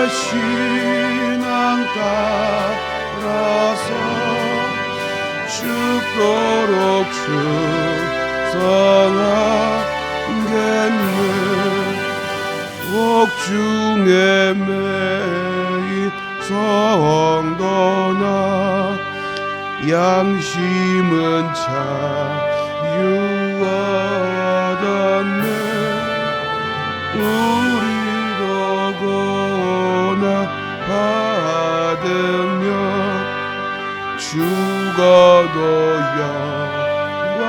신앙 따라서 죽도록 충성하겠네. 옥중에 매인 성도나 양심은 자유하다네. 우리도 고난 받으며 죽어도 영광되도다.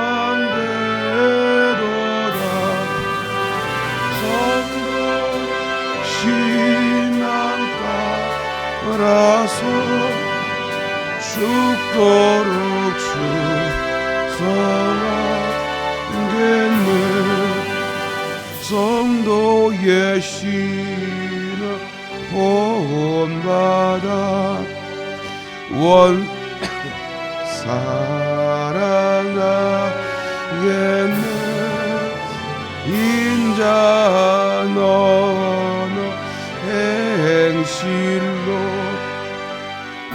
성도 신앙 따라서 죽도록 충성하겠네. 성도의 신앙 본받아 사랑하겠네. 인자 너는 행실로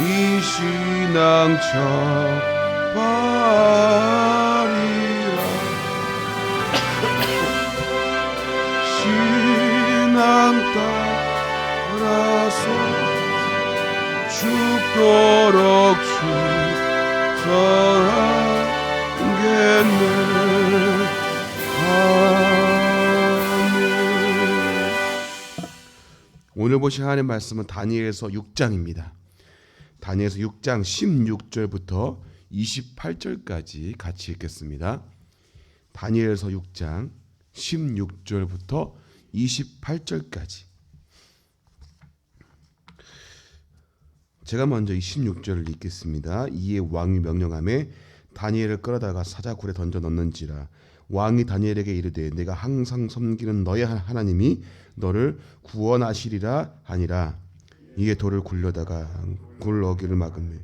이 신앙 적발이라. 신앙 따라서 죽도록 충성하겠네. 오늘 보실 하나님의 말씀은 다니엘서 6장입니다. 다니엘서 6장 16절부터 28절까지 같이 읽겠습니다. 다니엘서 6장 16절부터 28절까지. 제가 먼저 이 16절을 읽겠습니다. 이에 왕이 명령하매 다니엘을 끌어다가 사자굴에 던져 넣는지라. 왕이 다니엘에게 이르되 내가 항상 섬기는 너의 하나님이 너를 구원하시리라 하니라. 이에 돌을 굴려다가 굴러기를 막으매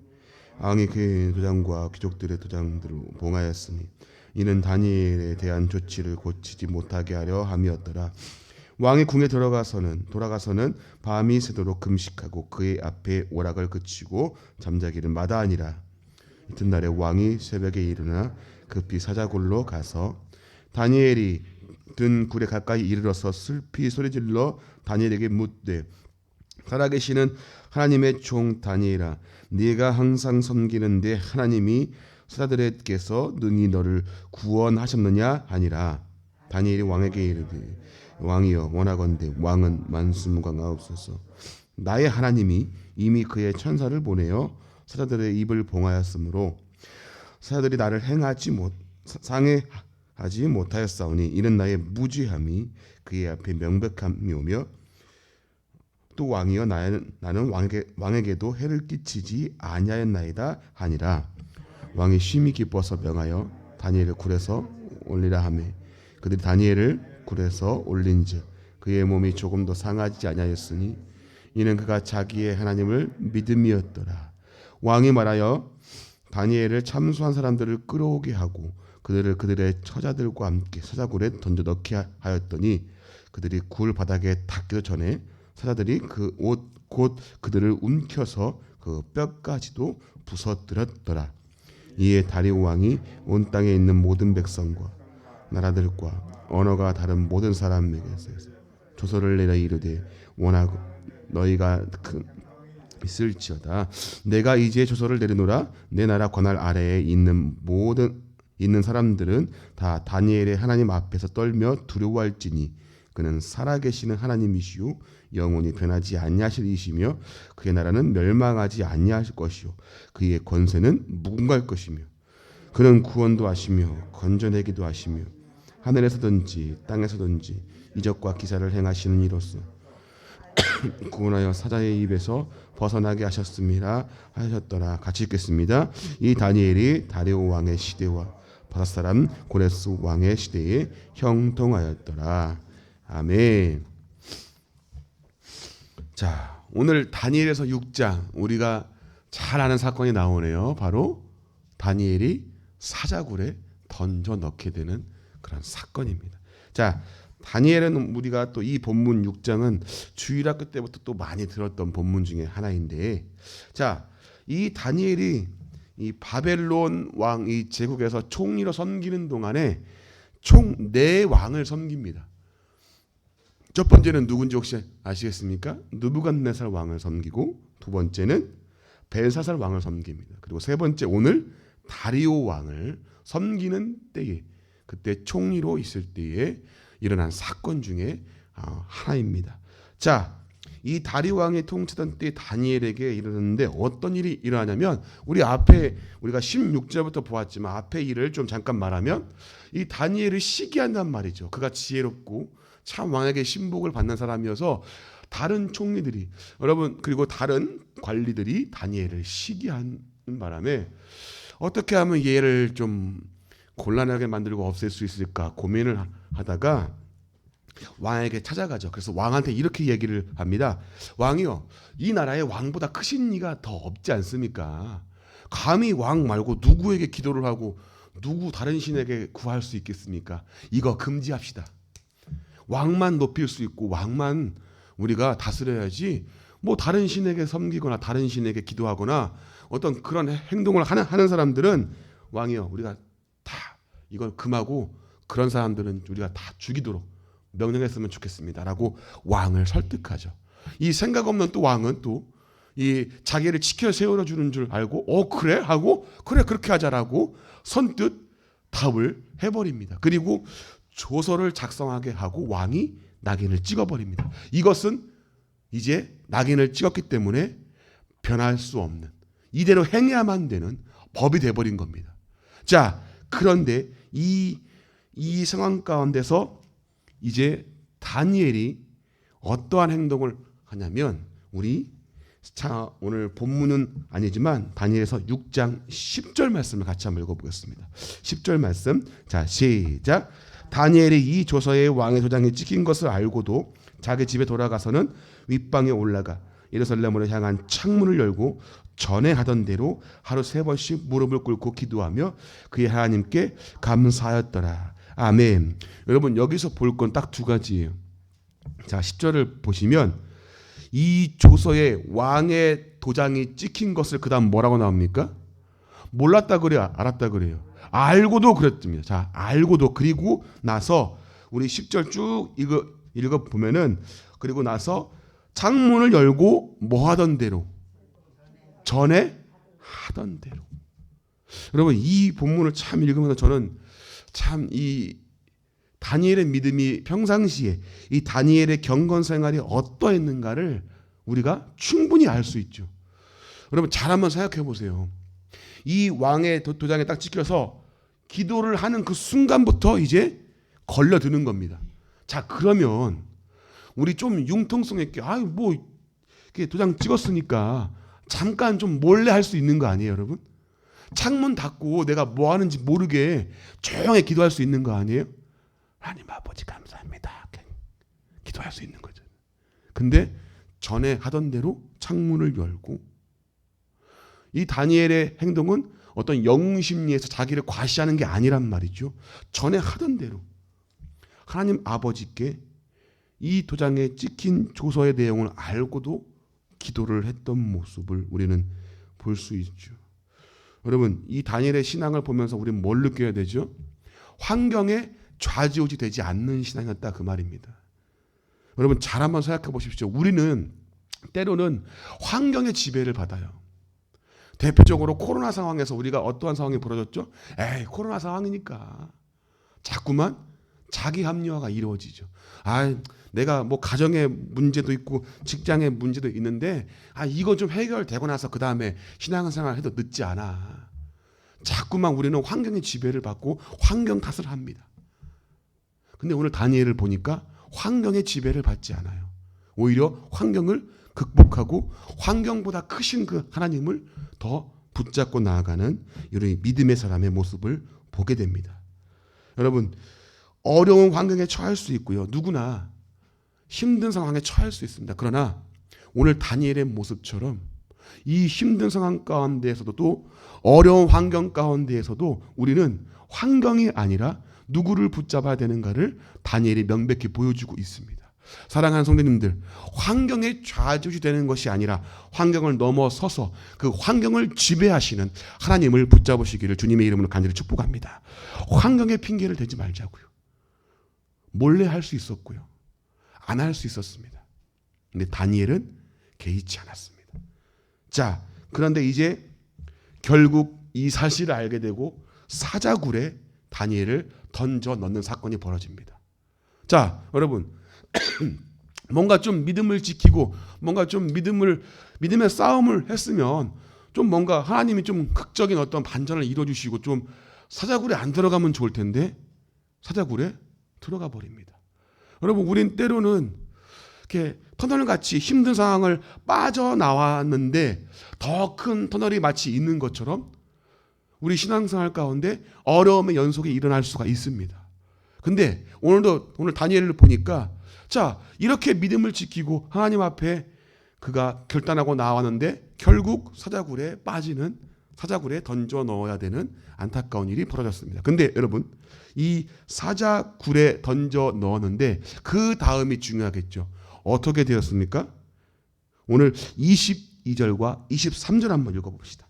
왕이 그의 도장과 귀족들의 도장들을 봉하였으니 이는 다니엘에 대한 조치를 고치지 못하게 하려 함이었더라. 왕이 궁에 돌아가서는 밤이 새도록 금식하고 그의 앞에 오락을 그치고 잠자기를 마다하니라. 이튿날에 왕이 새벽에 일어나 급히 사자굴로 가서 다니엘이 든 굴에 가까이 이르러서 슬피 소리질러 다니엘에게 묻되 살아계시는 하나님의 종 다니엘아, 네가 항상 섬기는 네 하나님이 사자들에게서 능히 너를 구원하셨느냐 하니라. 다니엘이 왕에게 이르되 왕이여 원하건대 왕은 만수무강하옵소서. 나의 하나님이 이미 그의 천사를 보내어 사자들의 입을 봉하였으므로 사자들이 나를 상해하지 못하였사오니 이는 나의 무죄함이 그의 앞에 명백함이오며 또 왕이여 나는 왕에게도 해를 끼치지 아니하였나이다 하니라. 왕이 심히 기뻐서 명하여 다니엘을 굴에서 올리라 하매 그들이 다니엘을 굴에서 올린즉 그의 몸이 조금도 상하지 아니하였으니 이는 그가 자기의 하나님을 믿음이었더라. 왕이 말하여 다니엘을 참수한 사람들을 끌어오게 하고 그들을 그들의 처자들과 함께 사자굴에 던져 넣게 하였더니 그들이 굴 바닥에 닿기도 전에 사자들이 그 옷 곧 그들을 움켜서 그 뼈까지도 부서뜨렸더라. 이에 다리오 왕이 온 땅에 있는 모든 백성과 나라들과 언어가 다른 모든 사람에게서 조서를 내려 이르되 원하고 너희가 있을지어다. 내가 이제 조서를 내리노라. 내 나라 권할 아래에 있는 사람들은 다 다니엘의 하나님 앞에서 떨며 두려워할지니 그는 살아계시는 하나님이시요 영원히 변하지 아니하실 이시며 그의 나라는 멸망하지 아니하실 것이요 그의 권세는 무궁할 것이며 그는 구원도 하시며 건져내기도 하시며 하늘에서든지 땅에서든지 이적과 기사를 행하시는 이로써 구원하여 사자의 입에서 벗어나게 하셨더라. 같이 읽겠습니다. 이 다니엘이 다리오 왕의 시대와 바사사람 고레스 왕의 시대에 형통하였더라. 아멘. 자, 오늘 다니엘에서 6장 우리가 잘 아는 사건이 나오네요. 바로 다니엘이 사자굴에 던져 넣게 되는 그런 사건입니다. 자, 다니엘은 우리가 또 이 본문 6장은 주일학교 때부터 또 많이 들었던 본문 중에 하나인데, 자, 이 다니엘이 이 바벨론 왕 이 제국에서 총리로 섬기는 동안에 총 4왕을 섬깁니다. 첫 번째는 누군지 혹시 아시겠습니까? 느부갓네살 왕을 섬기고, 두 번째는 벨사살 왕을 섬깁니다. 그리고 세 번째 오늘 다리오 왕을 섬기는 때에, 그때 총리로 있을 때에 일어난 사건 중에 하나입니다. 자, 이 다리오 왕이 통치던 때 다니엘에게 이르는데 어떤 일이 일어나냐면, 우리가 16절부터 보았지만 앞에 일을 좀 잠깐 말하면, 이 다니엘을 시기한단 말이죠. 그가 지혜롭고 참 왕에게 신복을 받는 사람이어서 다른 총리들이, 여러분, 그리고 다른 관리들이 다니엘을 시기하는 바람에 어떻게 하면 얘를 좀 곤란하게 만들고 없앨 수 있을까 고민을 하다가 왕에게 찾아가죠. 그래서 왕한테 이렇게 얘기를 합니다. 왕이요, 이 나라에 왕보다 크신 이가 더 없지 않습니까? 감히 왕 말고 누구에게 기도를 하고 누구 다른 신에게 구할 수 있겠습니까? 이거 금지합시다. 왕만 높일 수 있고 왕만 우리가 다스려야지, 뭐 다른 신에게 섬기거나 다른 신에게 기도하거나 어떤 그런 행동을 하는 사람들은 왕이요, 우리가 다 이건 금하고 그런 사람들은 우리가 다 죽이도록 명령했으면 좋겠습니다라고 왕을 설득하죠. 이 생각 없는 또 왕은 또 이 자기를 지켜 세워 주는 줄 알고 그래 하고 그래 그렇게 하자라고 선뜻 답을 해버립니다. 그리고 조서를 작성하게 하고 왕이 낙인을 찍어버립니다. 이것은 이제 낙인을 찍었기 때문에 변할 수 없는, 이대로 행해야만 되는 법이 돼버린 겁니다. 자, 그런데 이 상황 가운데서 이제 다니엘이 어떠한 행동을 하냐면, 오늘 본문은 아니지만 다니엘서 6장 10절 말씀을 같이 한번 읽어보겠습니다. 10절 말씀, 자 시작. 다니엘이 이 조서에 왕의 도장이 찍힌 것을 알고도 자기 집에 돌아가서는 윗방에 올라가 예루살렘으로 향한 창문을 열고 전에 하던 대로 하루 3번씩 무릎을 꿇고 기도하며 그의 하나님께 감사하였더라. 아멘. 여러분, 여기서 볼 건 딱 2가지예요. 자, 10절을 보시면 이 조서에 왕의 도장이 찍힌 것을 그 다음 뭐라고 나옵니까? 몰랐다 그래요? 알았다 그래요? 알고도 그랬습니다. 자, 알고도. 그리고 나서 우리 10절 쭉 읽어보면은, 그리고 나서 창문을 열고 뭐 하던 대로? 전에 하던 대로. 여러분, 이 본문을 참 읽으면서 저는 참 이 다니엘의 믿음이 평상시에 이 다니엘의 경건 생활이 어떠했는가를 우리가 충분히 알 수 있죠. 여러분, 잘 한번 생각해 보세요. 이 왕의 도장에 딱 찍혀서 기도를 하는 그 순간부터 이제 걸려드는 겁니다. 자, 그러면 우리 좀 융통성 있게 뭐 이렇게 도장 찍었으니까 잠깐 좀 몰래 할 수 있는 거 아니에요, 여러분? 창문 닫고 내가 뭐 하는지 모르게 조용히 기도할 수 있는 거 아니에요? 하나님 아버지 감사합니다. 기도할 수 있는 거죠. 근데 전에 하던 대로 창문을 열고, 이 다니엘의 행동은 어떤 영심리에서 자기를 과시하는 게 아니란 말이죠. 전에 하던 대로 하나님 아버지께 이 도장에 찍힌 조서의 내용을 알고도 기도를 했던 모습을 우리는 볼 수 있죠. 여러분, 이 다니엘의 신앙을 보면서 우리는 뭘 느껴야 되죠? 환경에 좌지우지 되지 않는 신앙이었다, 그 말입니다. 여러분, 잘 한번 생각해 보십시오. 우리는 때로는 환경의 지배를 받아요. 대표적으로 코로나 상황에서 우리가 어떠한 상황이 벌어졌죠? 코로나 상황이니까 자꾸만 자기 합리화가 이루어지죠. 내가 뭐 가정의 문제도 있고 직장의 문제도 있는데 이거 좀 해결되고 나서 그 다음에 신앙생활 해도 늦지 않아. 자꾸만 우리는 환경의 지배를 받고 환경 탓을 합니다. 근데 오늘 다니엘을 보니까 환경의 지배를 받지 않아요. 오히려 환경을 극복하고 환경보다 크신 그 하나님을 더 붙잡고 나아가는 우리 믿음의 사람의 모습을 보게 됩니다. 여러분, 어려운 환경에 처할 수 있고요. 누구나 힘든 상황에 처할 수 있습니다. 그러나 오늘 다니엘의 모습처럼 이 힘든 상황 가운데에서도 또 어려운 환경 가운데에서도 우리는 환경이 아니라 누구를 붙잡아야 되는가를 다니엘이 명백히 보여주고 있습니다. 사랑하는 성도님들, 환경에 좌지우지 되는 것이 아니라 환경을 넘어서서 그 환경을 지배하시는 하나님을 붙잡으시기를 주님의 이름으로 간절히 축복합니다. 환경에 핑계를 대지 말자고요. 몰래 할 수 있었고요. 안 할 수 있었습니다. 근데 다니엘은 개의치 않았습니다. 자, 그런데 이제 결국 이 사실을 알게 되고 사자굴에 다니엘을 던져 넣는 사건이 벌어집니다. 자, 여러분, 뭔가 좀 믿음을 지키고 뭔가 좀 믿음의 싸움을 했으면 좀 뭔가 하나님이 좀 극적인 어떤 반전을 이루어주시고 좀 사자굴에 안 들어가면 좋을 텐데 사자굴에 들어가 버립니다. 여러분, 우린 때로는 이렇게 터널같이 힘든 상황을 빠져나왔는데 더 큰 터널이 마치 있는 것처럼 우리 신앙생활 가운데 어려움의 연속이 일어날 수가 있습니다. 근데 오늘 다니엘을 보니까 자, 이렇게 믿음을 지키고 하나님 앞에 그가 결단하고 나왔는데 결국 사자굴에 던져 넣어야 되는 안타까운 일이 벌어졌습니다. 근데 여러분, 이 사자굴에 던져 넣었는데 그 다음이 중요하겠죠. 어떻게 되었습니까? 오늘 22절과 23절 한번 읽어봅시다.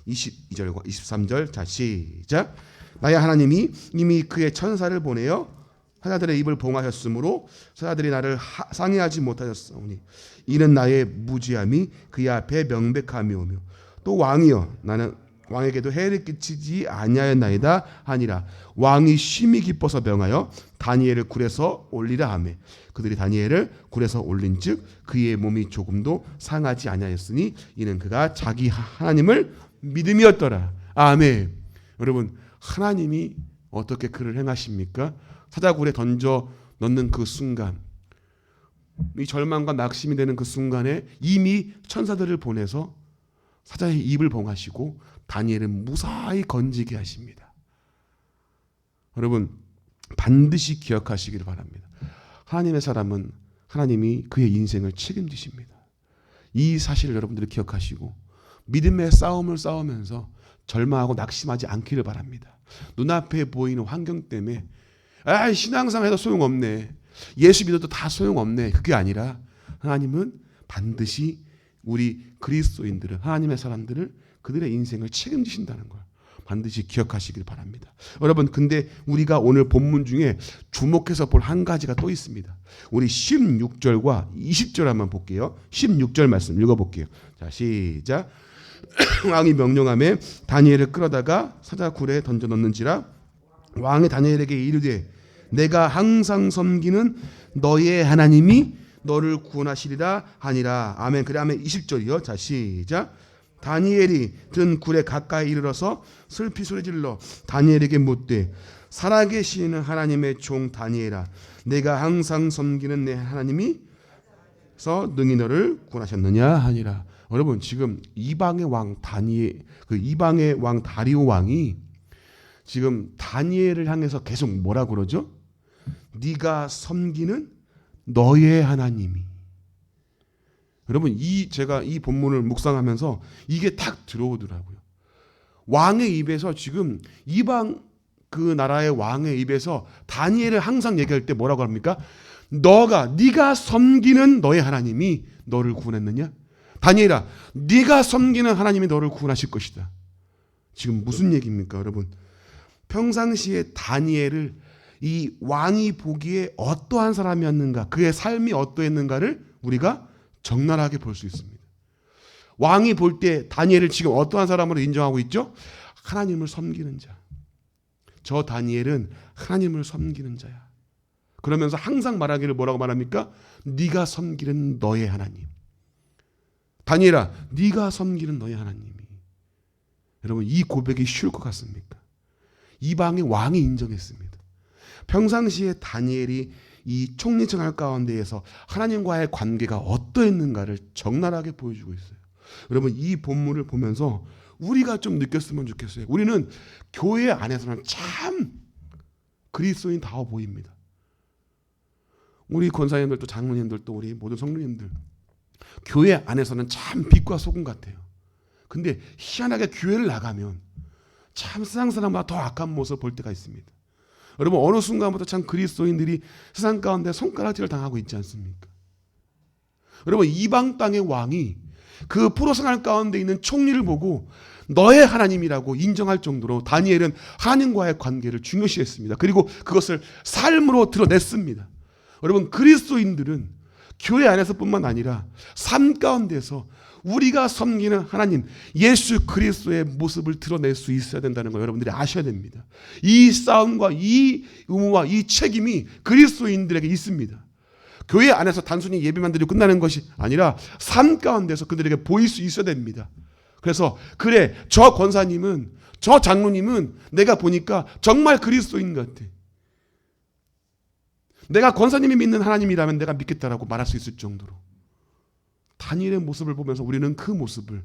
22절과 23절, 자, 시작. 나의 하나님이 이미 그의 천사를 보내어 사자들의 입을 봉하셨으므로 사자들이 나를 상해하지 못하셨사오니 이는 나의 무지함이 그의 앞에 명백함이오며 또 왕이여 나는 왕에게도 해를 끼치지 아니하였나이다 하니라. 왕이 심히 기뻐서 명하여 다니엘을 굴에서 올리라 하매 그들이 다니엘을 굴에서 올린즉 그의 몸이 조금도 상하지 아니하였으니 이는 그가 자기 하나님을 믿음이었더라. 아멘. 여러분, 하나님이 어떻게 그를 행하십니까? 사자굴에 던져 넣는 그 순간, 이 절망과 낙심이 되는 그 순간에 이미 천사들을 보내서 사자의 입을 봉하시고 다니엘을 무사히 건지게 하십니다. 여러분, 반드시 기억하시길 바랍니다. 하나님의 사람은 하나님이 그의 인생을 책임지십니다. 이 사실을 여러분들이 기억하시고 믿음의 싸움을 싸우면서 절망하고 낙심하지 않기를 바랍니다. 눈앞에 보이는 환경 때문에 신앙생활 해도 소용없네, 예수 믿어도 다 소용없네, 그게 아니라 하나님은 반드시 우리 그리스도인들을, 하나님의 사람들을, 그들의 인생을 책임지신다는 걸 반드시 기억하시길 바랍니다. 여러분, 근데 우리가 오늘 본문 중에 주목해서 볼 한 가지가 또 있습니다. 우리 16절과 20절 한번 볼게요. 16절 말씀 읽어볼게요. 자, 시작. 왕이 명령하며 다니엘을 끌어다가 사자굴에 던져 넣는지라. 왕이 다니엘에게 이르되 내가 항상 섬기는 너의 하나님이 너를 구원하시리라 하니라. 아멘. 그래, 아멘. 20절이요. 자, 시작. 다니엘이 든 굴에 가까이 이르러서 슬피 소리질러 다니엘에게 묻되 살아계시는 하나님의 종 다니엘아, 내가 항상 섬기는 내 하나님이 서 능히 너를 구원하셨느냐 하니라. 여러분, 지금 이방의 왕 다리오 왕이 지금 다니엘을 향해서 계속 뭐라 그러죠? 네가 섬기는 너의 하나님이. 여러분, 제가 이 본문을 묵상하면서 이게 딱 들어오더라고요. 왕의 입에서, 지금 이방 그 나라의 왕의 입에서 다니엘을 항상 얘기할 때 뭐라고 합니까? 네가 섬기는 너의 하나님이 너를 구원했느냐? 다니엘아, 네가 섬기는 하나님이 너를 구원하실 것이다. 지금 무슨 얘기입니까, 여러분? 평상시에 다니엘을 이 왕이 보기에 어떠한 사람이었는가, 그의 삶이 어떠했는가를 우리가 적나라하게 볼 수 있습니다. 왕이 볼 때 다니엘을 지금 어떠한 사람으로 인정하고 있죠? 하나님을 섬기는 자. 저 다니엘은 하나님을 섬기는 자야. 그러면서 항상 말하기를 뭐라고 말합니까? 네가 섬기는 너의 하나님. 다니엘아, 네가 섬기는 너의 하나님이. 여러분, 이 고백이 쉬울 것 같습니까? 이방의 왕이 인정했습니다. 평상시에 다니엘이 이 총리청할 가운데에서 하나님과의 관계가 어떠했는가를 적나라하게 보여주고 있어요. 여러분, 이 본문을 보면서 우리가 좀 느꼈으면 좋겠어요. 우리는 교회 안에서는 참 그리스도인다워 보입니다. 우리 권사님들도 장로님들도 우리 모든 성도님들, 교회 안에서는 참 빛과 소금 같아요. 근데 희한하게 교회를 나가면 참 세상 사람보다 더 악한 모습을 볼 때가 있습니다. 여러분 어느 순간부터 참 그리스도인들이 세상 가운데 손가락질을 당하고 있지 않습니까? 여러분 이방 땅의 왕이 그 포로생활 가운데 있는 총리를 보고 너의 하나님이라고 인정할 정도로 다니엘은 하나님과의 관계를 중요시했습니다. 그리고 그것을 삶으로 드러냈습니다. 여러분 그리스도인들은 교회 안에서뿐만 아니라 삶 가운데서 우리가 섬기는 하나님 예수 그리스도의 모습을 드러낼 수 있어야 된다는 걸 여러분들이 아셔야 됩니다. 이 싸움과 이 의무와 이 책임이 그리스도인들에게 있습니다. 교회 안에서 단순히 예배만 드리고 끝나는 것이 아니라 삶 가운데서 그들에게 보일 수 있어야 됩니다. 그래서 그래 저 권사님은 저 장로님은 내가 보니까 정말 그리스도인 같아. 내가 권사님이 믿는 하나님이라면 내가 믿겠다라고 말할 수 있을 정도로 다니엘의 모습을 보면서 우리는 그 모습을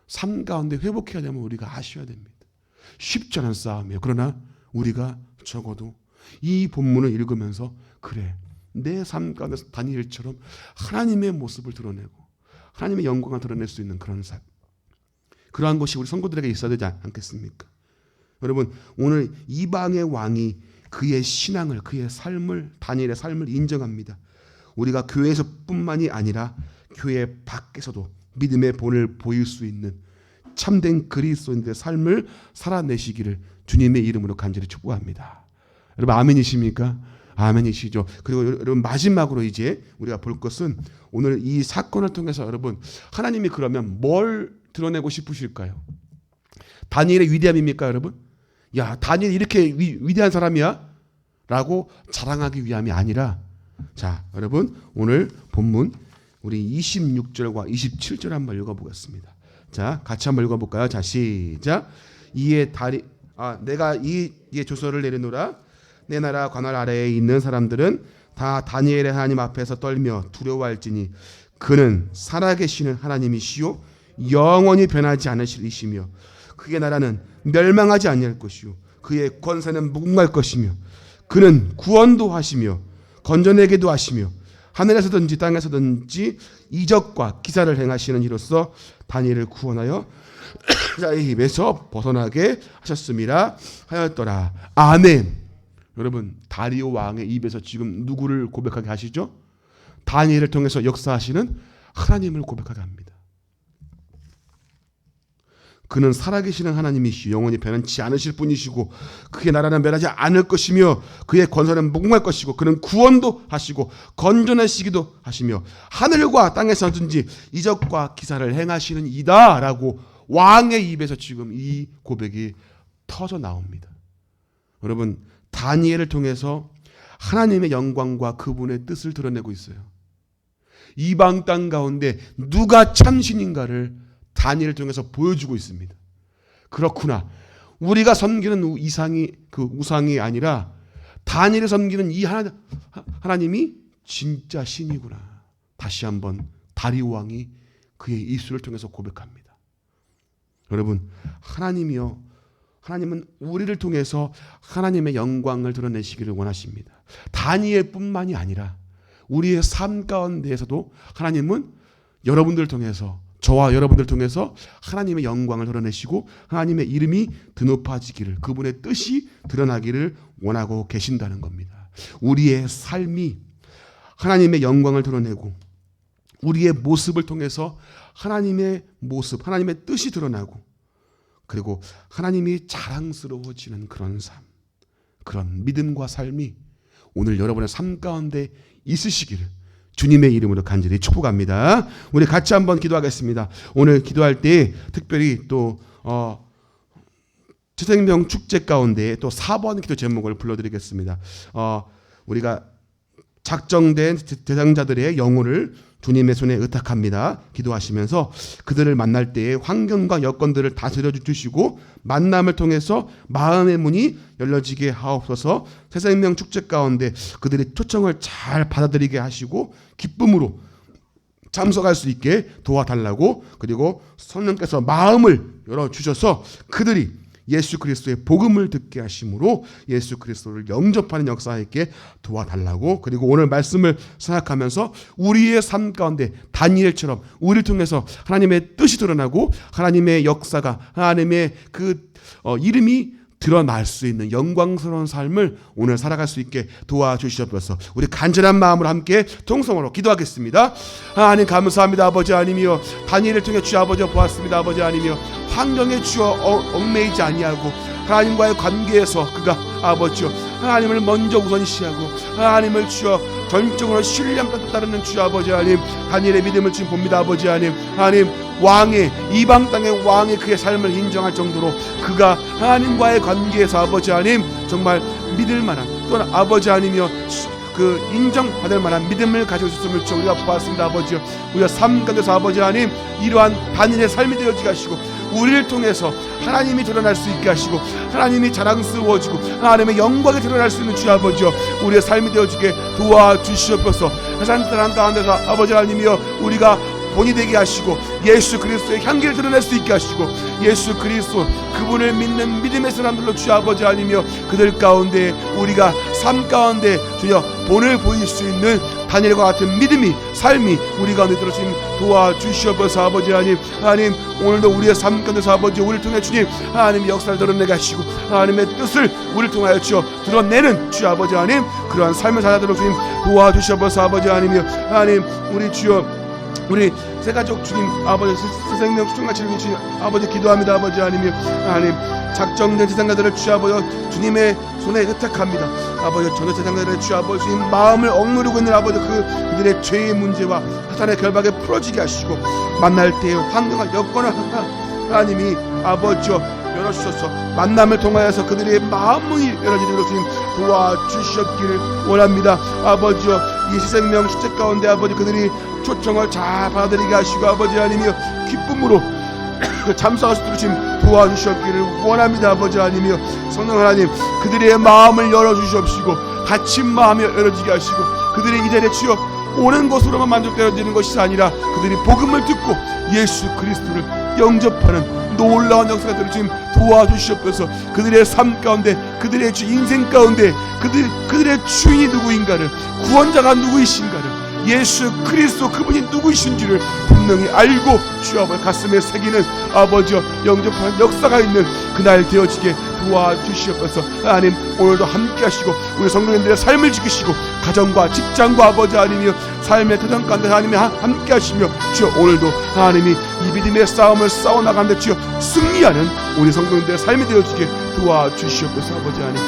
삶 가운데 회복해야 되면 우리가 아셔야 됩니다. 쉽지 않은 싸움이에요. 그러나 우리가 적어도 이 본문을 읽으면서 그래 내 삶 가운데서 다니엘처럼 하나님의 모습을 드러내고 하나님의 영광을 드러낼 수 있는 그런 삶, 그러한 것이 우리 성도들에게 있어야 되지 않겠습니까? 여러분 오늘 이방의 왕이 그의 신앙을 그의 삶을 다니엘의 삶을 인정합니다. 우리가 교회에서뿐만이 아니라 교회 밖에서도 믿음의 본을 보일 수 있는 참된 그리스도인들의 삶을 살아내시기를 주님의 이름으로 간절히 축복합니다. 여러분 아멘이십니까? 아멘이시죠. 그리고 여러분 마지막으로 이제 우리가 볼 것은 오늘 이 사건을 통해서 여러분 하나님이 그러면 뭘 드러내고 싶으실까요? 다니엘의 위대함입니까 여러분? 야 다니엘 이렇게 위대한 사람이야? 라고 자랑하기 위함이 아니라 자 여러분 오늘 본문 우리 26절과 27절 한번 읽어보겠습니다. 자 같이 한번 읽어볼까요? 자 시작. 내가 이에 조서를 내리노라. 내 나라 관할 아래에 있는 사람들은 다 다니엘의 하나님 앞에서 떨며 두려워할지니 그는 살아계시는 하나님이시요 영원히 변하지 않으실 이시며 그의 나라는 멸망하지 아니할 것이요 그의 권세는 무궁할 것이며 그는 구원도 하시며 건져내기도 하시며 하늘에서든지 땅에서든지 이적과 기사를 행하시는 이로써 다니엘을 구원하여 자의 입에서 벗어나게 하셨음이라 하였더라. 아멘. 여러분 다리오 왕의 입에서 지금 누구를 고백하게 하시죠? 다니엘을 통해서 역사하시는 하나님을 고백하게 합니다. 그는 살아계시는 하나님이시오 영원히 변하지 않으실 분이시고 그의 나라는 멸하지 않을 것이며 그의 권세는 무궁할 것이고 그는 구원도 하시고 건져내시기도 하시며 하늘과 땅에서든지 이적과 기사를 행하시는 이다 라고 왕의 입에서 지금 이 고백이 터져 나옵니다. 여러분 다니엘을 통해서 하나님의 영광과 그분의 뜻을 드러내고 있어요. 이방 땅 가운데 누가 참신인가를 다니엘을 통해서 보여주고 있습니다. 그렇구나. 우리가 섬기는 우상이 아니라 다니엘을 섬기는 이 하나님이 진짜 신이구나. 다시 한번 다리오 왕이 그의 입술을 통해서 고백합니다. 여러분 하나님은 우리를 통해서 하나님의 영광을 드러내시기를 원하십니다. 다니엘뿐만이 아니라 우리의 삶 가운데에서도 하나님은 여러분들을 통해서 저와 여러분들 통해서 하나님의 영광을 드러내시고 하나님의 이름이 드높아지기를 그분의 뜻이 드러나기를 원하고 계신다는 겁니다. 우리의 삶이 하나님의 영광을 드러내고 우리의 모습을 통해서 하나님의 모습, 하나님의 뜻이 드러나고 그리고 하나님이 자랑스러워지는 그런 삶, 그런 믿음과 삶이 오늘 여러분의 삶 가운데 있으시기를 주님의 이름으로 간절히 축복합니다. 우리 같이 한번 기도하겠습니다. 오늘 기도할 때 특별히 또 새생명 축제 가운데 또 4번 기도 제목을 불러드리겠습니다. 우리가 작정된 대상자들의 영혼을 주님의 손에 의탁합니다. 기도하시면서 그들을 만날 때의 환경과 여건들을 다스려 주시고 만남을 통해서 마음의 문이 열려지게 하옵소서. 새생명 축제 가운데 그들의 초청을 잘 받아들이게 하시고 기쁨으로 참석할 수 있게 도와달라고, 그리고 성령께서 마음을 열어주셔서 그들이 예수 그리스도의 복음을 듣게 하심으로 예수 그리스도를 영접하는 역사에 있게 도와달라고, 그리고 오늘 말씀을 생각하면서 우리의 삶 가운데 다니엘처럼 우리를 통해서 하나님의 뜻이 드러나고 하나님의 역사가, 하나님의 그 이름이 드러날 수 있는 영광스러운 삶을 오늘 살아갈 수 있게 도와주시옵소서. 우리 간절한 마음으로 함께 통성으로 기도하겠습니다. 하나님 감사합니다. 아버지 하나님이여, 다니엘을 통해 주 아버지 보았습니다. 아버지 하나님이여, 환경에 주어 얽매이지 아니하고 하나님과의 관계에서 그가 아버지여 하나님을 먼저 우선시하고 하나님을 주어 전적으로 신뢰함과 따르는 주 아버지 하나님, 다니엘의 믿음을 지금 봅니다. 아버지 하나님, 하나님 왕의, 이방 땅의 왕의 그의 삶을 인정할 정도로 그가 하나님과의 관계에서 아버지 하나님 정말 믿을 만한, 또한 아버지 하나님이여 그 인정받을 만한 믿음을 가지고 있었음을 우리가 보았습니다. 아버지여, 우리가 삶 가운데서 아버지 하나님 이러한 다니엘의 삶이 되어지게 하시고 우리를 통해서 하나님이 드러날 수 있게 하시고 하나님이 자랑스러워지고 하나님의 영광이 드러날 수 있는 주 아버지여, 우리의 삶이 되어지게 도와주시옵소서. 세상 가운데서 아버지 하나님이여 우리가 본이 되게 하시고 예수 그리스도의 향기를 드러낼 수 있게 하시고 예수 그리스도 그분을 믿는 믿음의 사람들로 주 아버지 하나님이여 그들 가운데 우리가 삶 가운데 주여 본을 보일 수 있는 다니엘과 같은 믿음이, 삶이 우리 가운데 들어주님 도와주시옵소서. 아버지 하나님, 하나님 오늘도 우리의 삶 가운데서 아버지 우리를 통해 주님 하나님 역사를 드러내게 하시고 하나님의 뜻을 우리를 통하여 주여 드러내는 주 아버지 하나님 그러한 삶을 살아도록 주님 도와주시옵소서. 아버지 하나님이여, 하나님 우리 주여 우리 새가족 주님 아버지 새생명 수종같이 주님 아버지 기도합니다. 아버지 하나님, 하나님 작정된 재산가들을 주 아버지 주님의 손에 의탁합니다. 아버지 전혀 재산가들의 주 아버지 주님 마음을 억누르고 있는 아버지 그들의 죄의 문제와 사탄의 결박에 풀어지게 하시고 만날 때에 환경과 여건을 하나님이 아버지 열어주셔서 만남을 통하여서 그들의 마음이 열어지도록 주님 도와주셨기를 원합니다. 아버지여 이 생명 수책 가운데 아버지 그들이 초청을 잘 받아들이게 하시고 아버지 하나님이여 기쁨으로 참석할 수 있도록 지금 도와주셨기를 원합니다. 아버지 하나님이여 성령 하나님 그들의 마음을 열어주시옵시고 닫힌 마음이 열어지게 하시고 그들의 이 자리에 주여 오는 것으로만 만족되어지는 것이 아니라 그들이 복음을 듣고 예수 그리스도를 영접하는 놀라운 역사가 되는 주님 도와주시옵소서. 그들의 삶 가운데 그들의 인생 가운데 그들의 주인이 누구인가를, 구원자가 누구이신가를, 예수 그리스도 그분이 누구이신지를 분명히 알고 주 아버지 가슴에 새기는 아버지여 영접하는 역사가 있는 그날 되어지게 도와주시옵소서. 하나님 오늘도 함께 하시고 우리 성도님들의 삶을 지키시고 가정과 직장과 아버지 하나님이여 삶의 터전 가운데 하나님이 함께 하시며 주여 오늘도 하나님이 이 믿음의 싸움을 싸워나가는데 주여 승리하는 우리 성도님들의 삶이 되어지게 도와주시옵소서. 아버지 하나님